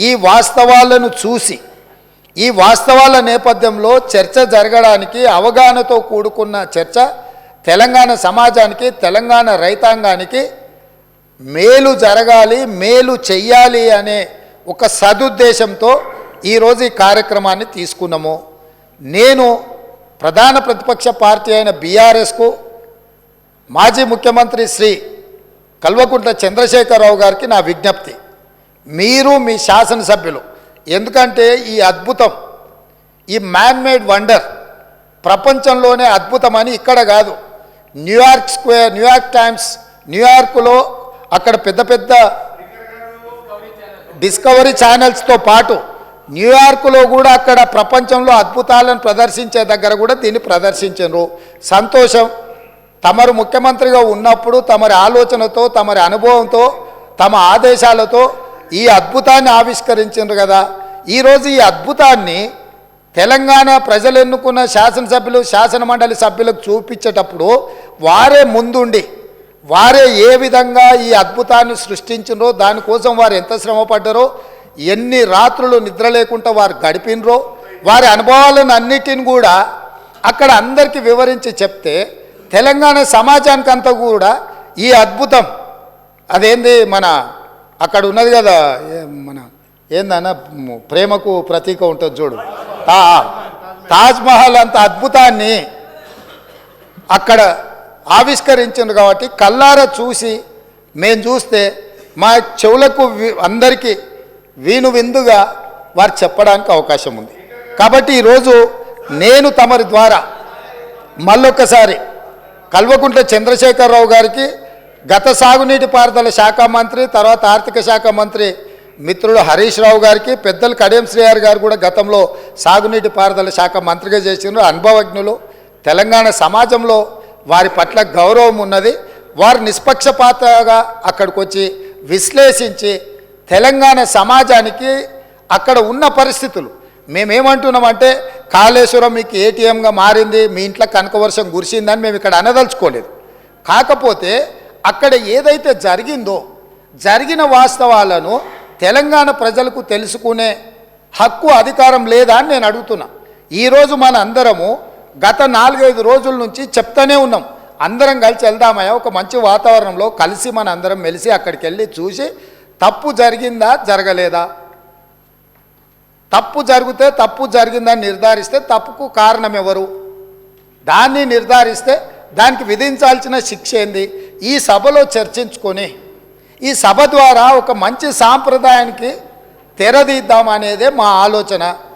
ఈ వాస్తవాలను చూసి ఈ వాస్తవాల నేపథ్యంలో చర్చ జరగడానికి అవగాహనతో కూడుకున్న చర్చ తెలంగాణ సమాజానికి తెలంగాణ రైతాంగానికి మేలు జరగాలి, మేలు చెయ్యాలి అనే ఒక సదుద్దేశంతో ఈరోజు ఈ కార్యక్రమాన్ని తీసుకున్నాము. నేను ప్రధాన ప్రతిపక్ష పార్టీ అయిన బీఆర్ఎస్కు మాజీ ముఖ్యమంత్రి శ్రీ కల్వకుంట్ల చంద్రశేఖరరావు గారికి నా విజ్ఞప్తి, మీరు మీ శాసనసభ్యులు, ఎందుకంటే ఈ అద్భుతం, ఈ మ్యాన్ మేడ్ వండర్ ప్రపంచంలోనే అద్భుతమని ఇక్కడ కాదు, న్యూయార్క్ స్క్వేర్, న్యూయార్క్ టైమ్స్, న్యూయార్క్లో అక్కడ పెద్ద పెద్ద డిస్కవరీ ఛానల్స్తో పాటు న్యూయార్క్లో కూడా అక్కడ ప్రపంచంలో అద్భుతాలను ప్రదర్శించే దగ్గర కూడా దీన్ని ప్రదర్శించారు. సంతోషం. తమరు ముఖ్యమంత్రిగా ఉన్నప్పుడు తమరి ఆలోచనతో, తమరి అనుభవంతో, తమ ఆదేశాలతో ఈ అద్భుతాన్ని ఆవిష్కరించారు కదా. ఈరోజు ఈ అద్భుతాన్ని తెలంగాణ ప్రజలు ఎన్నుకున్న శాసనసభ్యులు, శాసనమండలి సభ్యులకు చూపించేటప్పుడు వారే ముందుండి వారే ఏ విధంగా ఈ అద్భుతాన్ని సృష్టించినరో, దానికోసం వారు ఎంత శ్రమ పడ్డారో, ఎన్ని రాత్రులు నిద్ర లేకుండా వారు గడిపినరో, వారి అనుభవాలను అన్నిటిని కూడా అక్కడ అందరికీ వివరించి చెప్తే తెలంగాణ సమాజానికి అంతా కూడా ఈ అద్భుతం అదేంది మన అక్కడ ఉన్నది కదా, మన ఏందన్న ప్రేమకు ప్రతీక ఉంటుంది చూడు, తాజ్మహల్ అంత అద్భుతాన్ని అక్కడ ఆవిష్కరించింది కాబట్టి కళ్ళారా చూసి మేము చూస్తే మా చెవులకు అందరికీ వీను విందుగా వారు చెప్పడానికి అవకాశం ఉంది. కాబట్టి ఈరోజు నేను తమరి ద్వారా మళ్ళొక్కసారి కల్వకుంట్ల చంద్రశేఖరరావు గారికి, గత సాగునీటి పారుదల శాఖ మంత్రి, తర్వాత ఆర్థిక శాఖ మంత్రి మిత్రుడు హరీష్ రావు గారికి, పెద్దలు కడియం శ్రీహరి గారు కూడా గతంలో సాగునీటి పారుదల శాఖ మంత్రిగా చేసినారు, అనుభవజ్ఞులు. తెలంగాణ సమాజంలో వారి పట్ల గౌరవం ఉన్నది. వారు నిష్పక్షపాతంగా అక్కడికి వచ్చి విశ్లేషించి తెలంగాణ సమాజానికి అక్కడ ఉన్న పరిస్థితులు, మేమేమంటున్నామంటే కాళేశ్వరం మీకు ఏటీఎంగా మారింది, మీ ఇంట్లో కనకవర్షం కురిసిందని మేము ఇక్కడ అనదలుచుకోలేదు. కాకపోతే అక్కడ ఏదైతే జరిగిందో, జరిగిన వాస్తవాలను తెలంగాణ ప్రజలకు తెలుసుకునే హక్కు, అధికారం లేదా అని నేను అడుగుతున్నా. ఈరోజు మన అందరము గత 4-5 రోజుల నుంచి చెప్తానే ఉన్నాం, అందరం కలిసి వెళ్దామయ్యా, ఒక మంచి వాతావరణంలో కలిసి మన అందరం మెలిసి అక్కడికి వెళ్ళి చూసి తప్పు జరిగిందా జరగలేదా, తప్పు జరిగితే తప్పు జరిగిందని నిర్ధారిస్తే తప్పుకు కారణం ఎవరు, దాన్ని నిర్ధారిస్తే దానికి విధించాల్సిన శిక్ష ఏంది, ఈ సభలో చర్చించుకొని ఈ సభ ద్వారా ఒక మంచి సాంప్రదాయానికి తెరదీద్దామనేదే మా ఆలోచన.